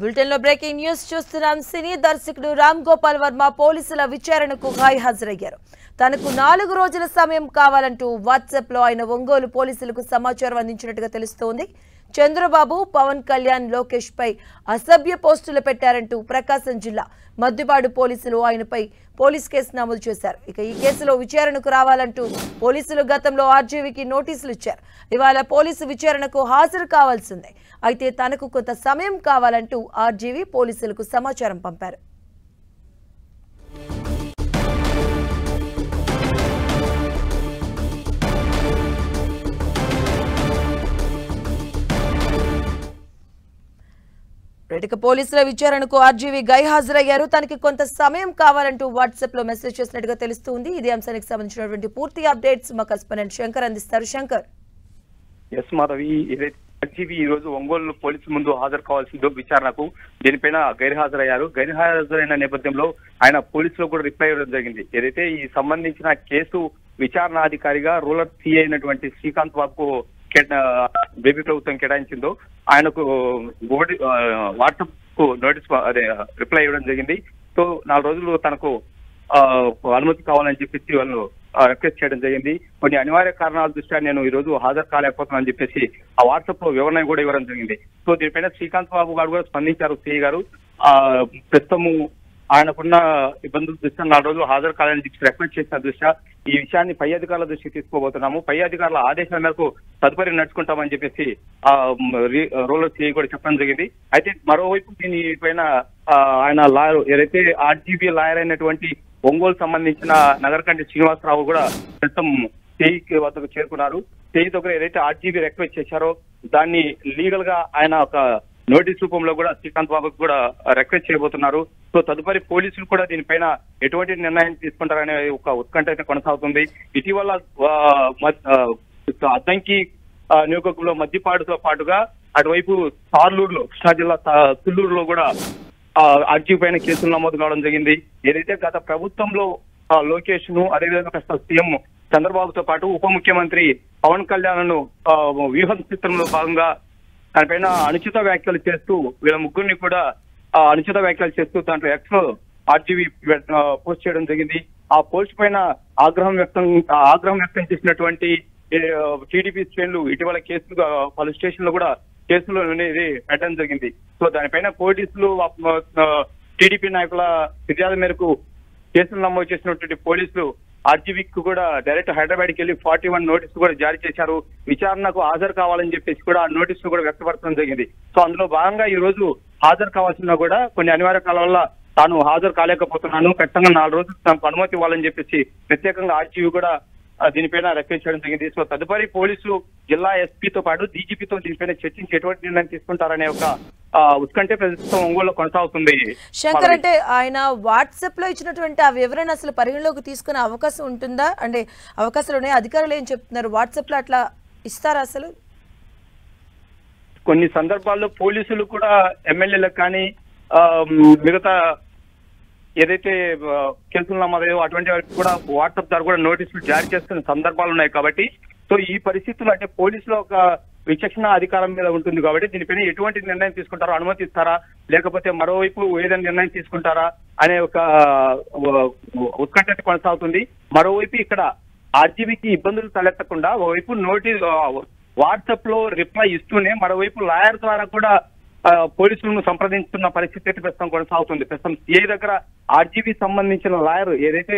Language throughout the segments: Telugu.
బులెటిన్ లో బ్రేకింగ్ న్యూస్ చూస్తున్నాం. సినీ దర్శకుడు రామ్ గోపాల్ వర్మ పోలీసుల విచారణకు హాజరయ్యారు. తనకు 4 రోజుల సమయం కావాలంటూ వాట్సాప్ లో ఆయన ఒంగోలు పోలీసులకు సమాచారం అందించినట్టుగా తెలుస్తోంది. చంద్రబాబు, పవన్ కళ్యాణ్, లోకేష్ పై అసభ్య పోస్టులు పెట్టారంటూ ప్రకాశం జిల్లా మద్దిపాడు పోలీసులు ఆయనపై పోలీస్ కేసు నమోదు చేశారు. ఇక ఈ కేసులో విచారణకు రావాలంటూ పోలీసులు గతంలో ఆర్జీవీకి నోటీసులు ఇచ్చారు. ఇవాళ పోలీసు విచారణకు హాజరు కావాల్సిందే. అయితే తనకు కొంత సమయం కావాలంటూ ఆర్జీవీ పోలీసులకు సమాచారం పంపారు. ఇక పోలీసుల విచారణకు ఆర్జీవీ హాజరయ్యారు. తనకి కొంత సమయం కావాలంటూ వాట్సాప్ లో మెసేజ్ చేసినట్టుగా తెలుస్తుంది. ఇదే అంశానికి సంబంధించినటువంటి పూర్తి అప్డేట్స్ మా కరెస్పాండెంట్ శంకర్ అందిస్తారు. శంకర్. ఎస్ మాధవి, ఆర్జీవీ ఈ రోజు ఒంగోలు పోలీసుల ముందు హాజరు కావాల్సిందో విచారణకు దీనిపైన గైర్హాజరయ్యారు. గైర్హాజరైన నేపథ్యంలో ఆయన పోలీసులు కూడా రిప్లై ఇవ్వడం జరిగింది. ఏదైతే ఈ సంబంధించిన కేసు విచారణాధికారిగా రూరల్ సిఐ అయినటువంటి శ్రీకాంత్ బాబుకు బేబీ ప్రభుత్వం కేటాయించిందో ఆయనకు వాట్సాప్ కు నోటీస్ రిప్లై ఇవ్వడం జరిగింది. సో 4 రోజులు తనకు అనుమతి కావాలని చెప్పేసి వాళ్ళు రిక్వెస్ట్ చేయడం జరిగింది. కొన్ని అనివార్య కారణాల దృష్ట్యా నేను ఈ రోజు హాజరు కాలేకపోతున్నానని చెప్పేసి ఆ వాట్సాప్ లో వివరణ కూడా ఇవ్వడం జరిగింది. సో దీనిపైన శ్రీకాంత్ బాబు గారు కూడా స్పందించారు. సిఐ గారు ప్రస్తుతము ఆయనకున్న ఇబ్బందుల దృష్ట్యా 4 రోజులు హాజరు కావాలని చెప్పి రిక్వెస్ట్ చేసిన దృష్ట్యా ఈ విషయాన్ని పై అధికారుల దృష్టికి తీసుకోబోతున్నాము. పై అధికారుల ఆదేశాల మేరకు తదుపరి నడుచుకుంటామని చెప్పేసి రూరల్ సిఐ కూడా చెప్పడం జరిగింది. అయితే మరోవైపు దీనిపైన ఆయన లాయర్ ఏదైతే ఆర్జీబీ లాయర్ అయినటువంటి ఒంగోలు సంబంధించిన నగరకంటి శ్రీనివాసరావు కూడా ప్రస్తుతం సిఐ వద్దకు చేరుకున్నారు. సిఐ దగ్గర ఏదైతే ఆర్జీబీ రిక్వెస్ట్ చేశారో దాన్ని లీగల్ గా ఆయన ఒక నోటీస్ రూపంలో కూడా శ్రీకాంత్ బాబుకు కూడా రిక్వెస్ట్ చేయబోతున్నారు. సో తదుపరి పోలీసులు కూడా దీనిపైన ఎటువంటి నిర్ణయం తీసుకుంటారనే ఒక ఉత్కంఠ అయితే కొనసాగుతుంది. ఇటీవల అద్దంకి నియోజకవర్గంలో మద్దిపాడుతో పాటుగా అటువైపు సార్లూరులో కృష్ణా జిల్లా తుళ్లూరులో కూడా ఆర్జీవీ పైన కేసులు నమోదు కావడం జరిగింది. ఏదైతే గత ప్రభుత్వంలో లోకేష్ ను అదేవిధంగా సీఎం చంద్రబాబుతో పాటు ఉప ముఖ్యమంత్రి పవన్ కళ్యాణ్ ను వ్యూహ చిత్రంలో భాగంగా దానిపైన అనుచిత వ్యాఖ్యలు చేస్తూ వీళ్ళ ముగ్గురిని కూడా అనుచిత వ్యాఖ్యలు చేస్తూ దాంట్లో ఎక్స్ ఆర్జీవీ పోస్ట్ చేయడం జరిగింది. ఆ పోస్ట్ పైన ఆగ్రహం వ్యక్తం చేసినటువంటి టీడీపీ శ్రేణులు ఇటీవల కేసులు పలు స్టేషన్లు కూడా కేసులు అనేది పెట్టడం జరిగింది. సో దానిపైన పోలీసులు టీడీపీ నాయకుల ఫిర్యాదు మేరకు కేసులు నమోదు చేసినటువంటి పోలీసులు ఆర్జీవీకి కూడా డైరెక్ట్ హైదరాబాద్కి వెళ్లి 41 నోటీసులు కూడా జారీ చేశారు. విచారణకు హాజరు కావాలని చెప్పేసి కూడా ఆ నోటీసులు కూడా వ్యక్తపరచడం జరిగింది. సో అందులో భాగంగా ఈ రోజు హాజరు కావాల్సిన కూడా కొన్ని అనివార్య కారణాల వల్ల తాను హాజరు కాలేకపోతున్నాను, ఖచ్చితంగా 4 రోజులు తనకు అనుమతి ఇవ్వాలని చెప్పేసి ప్రత్యేకంగా ఆర్జీవీ కూడా దీనిపైన రిక్వెస్ట్ చేయడం జరిగింది. సో తదుపరి పోలీసులు జిల్లా ఎస్పీతో పాటు డీజీపీతో దీనిపైన చర్చించి ఎటువంటి నిర్ణయం తీసుకుంటారనే ఒక ఉత్కంఠ ప్రస్తుతం ఒంగోలులో కొనసాగుతుంది. శంకర్, అంటే ఆయన వాట్సాప్ లో ఇచ్చినటువంటి ఆ వివరణ అసలు పరిగణలోకి తీసుకునే అవకాశం ఉంటుందా? అంటే అవకాశాలు ఉన్నాయి? అధికారులు ఏం చెప్తున్నారు? వాట్సాప్ లో అట్లా ఇస్తారా? అసలు కొన్ని సందర్భాల్లో పోలీసులు కూడా ఎమ్మెల్యేలకు కానీ మిగతా ఏదైతే కేసులు నమోదయ్యో అటువంటి వారికి కూడా వాట్సాప్ ద్వారా కూడా నోటీసులు జారీ చేస్తున్న సందర్భాలు ఉన్నాయి. కాబట్టి సో ఈ పరిస్థితులు అంటే పోలీసులు ఒక విచక్షణ అధికారం మీద ఉంటుంది కాబట్టి దీనిపైన ఎటువంటి నిర్ణయం తీసుకుంటారో, అనుమతిస్తారా లేకపోతే మరోవైపు ఏదైనా నిర్ణయం తీసుకుంటారా అనే ఒక ఉత్కంఠ కొనసాగుతుంది. మరోవైపు ఇక్కడ ఆర్జీవీకి ఇబ్బందులు తలెత్తకుండా ఓవైపు నోటీస్ వాట్సాప్ లో రిప్లై ఇస్తూనే మరోవైపు లాయర్ ద్వారా కూడా పోలీసులను సంప్రదించుతున్న పరిస్థితి అయితే ప్రస్తుతం కొనసాగుతుంది. ప్రస్తుతం సిఐ దగ్గర ఆర్జీవీ సంబంధించిన లాయర్ ఏదైతే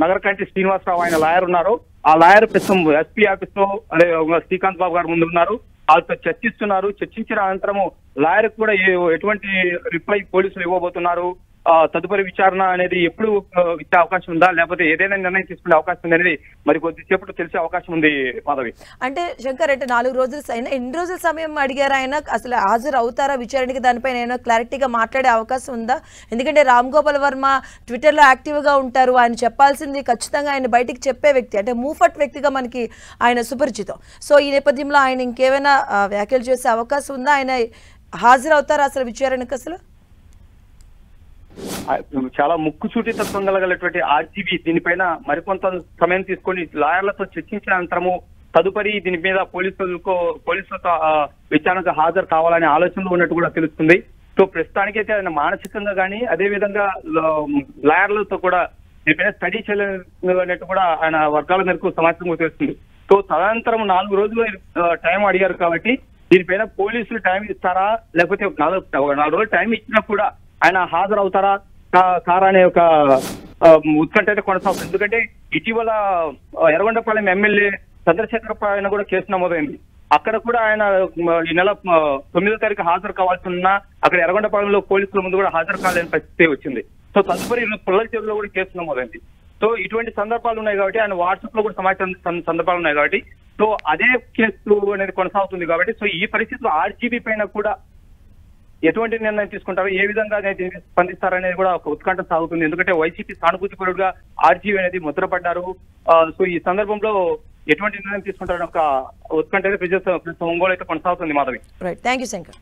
నగరకంటి శ్రీనివాసరావు ఆయన లాయర్ ఉన్నారో ఆ లాయర్ ప్రస్తుతం ఎస్పీ ఆఫీస్ లో అదే శ్రీకాంత్ బాబు గారు ముందు ఉన్నారు. వాళ్ళతో చర్చిస్తున్నారు. చర్చించిన అనంతరము లాయర్ కూడా ఎటువంటి రిప్లై పోలీసులు ఇవ్వబోతున్నారు, తదుపరి విచారణ అనేది ఎప్పుడు ఇచ్చే అవకాశం ఉందా లేకపోతే ఏదైనా నిర్ణయం తీసుకునే అవకాశం ఉంది అనేది మరి కొద్దిసేపట్లో తెలిసే అవకాశం ఉంది మాధవి. అంటే శంకర్, అంటే 4 రోజులు అయినా ఎన్ని రోజుల సమయం అడిగారు ఆయన? అసలు హాజరు అవుతారా విచారణకి? దానిపైన ఏమైనా క్లారిటీగా మాట్లాడే అవకాశం ఉందా? ఎందుకంటే రామ్ గోపాల్ వర్మ ట్విట్టర్ లో యాక్టివ్ గా ఉంటారు. ఆయన చెప్పాల్సింది ఖచ్చితంగా ఆయన బయటికి చెప్పే వ్యక్తి, అంటే మూఫట్ వ్యక్తిగా మనకి ఆయన సుపరిచితం. సో ఈ నేపథ్యంలో ఆయన ఇంకేమైనా వ్యాఖ్యలు చేసే అవకాశం ఉందా? ఆయన హాజరు అవుతారా అసలు విచారణకు? అసలు చాలా ముక్కుసూటి తత్వం కలగలటువంటి ఆర్జీబీ దీనిపైన మరికొంత సమయం తీసుకొని లాయర్లతో చర్చించిన అనంతరము తదుపరి దీని మీద పోలీసులతో విచారణకు హాజరు కావాలనే ఆలోచనలో ఉన్నట్టు కూడా తెలుస్తుంది. సో ప్రస్తుతానికైతే ఆయన మానసికంగా కానీ అదే విధంగా లాయర్లతో కూడా దీనిపైన స్టడీ చేయలేనట్టు కూడా ఆయన వర్గాల మేరకు సమాచారం తెలుస్తుంది. సో తదనంతరం 4 రోజులు టైం అడిగారు కాబట్టి దీనిపైన పోలీసులు టైం ఇస్తారా, లేకపోతే 4 రోజులు టైం ఇచ్చినా కూడా ఆయన హాజరవుతారా కారా అనే ఒక ఉత్కంఠ అయితే కొనసాగుతుంది. ఎందుకంటే ఇటీవల ఎర్రగొండపాలెం ఎమ్మెల్యే చంద్రశేఖర్ పైన కూడా కేసు నమోదైంది. అక్కడ కూడా ఆయన ఈ నెల 9వ తారీఖు హాజరు కావాల్సి ఉన్నా అక్కడ ఎర్రగొండపాలెంలో పోలీసుల ముందు కూడా హాజరు కాలేని పరిస్థితి వచ్చింది. సో తదుపరి పుల్లల చెరువులో కూడా కేసు నమోదైంది. సో ఇటువంటి సందర్భాలు ఉన్నాయి కాబట్టి ఆయన వాట్సాప్ లో కూడా సమాచారం సందర్భాలు ఉన్నాయి కాబట్టి సో అదే కేసు అనేది కొనసాగుతుంది కాబట్టి సో ఈ పరిస్థితిలో ఆర్జీబీ పైన కూడా ఎటువంటి నిర్ణయం తీసుకుంటారో, ఏ విధంగా స్పందిస్తారనేది కూడా ఒక ఉత్కంఠ సాగుతుంది. ఎందుకంటే వైసీపీ సానుభూతిపరుడుగా ఆర్జీబీ అనేది ముద్రపడ్డారు. సో ఈ సందర్భంలో ఎటువంటి నిర్ణయం తీసుకుంటారని ఒక ఉత్కంఠ అయితే ఒంగోలు అయితే కొనసాగుతుంది. Madhavi. Right, thank you Shankar.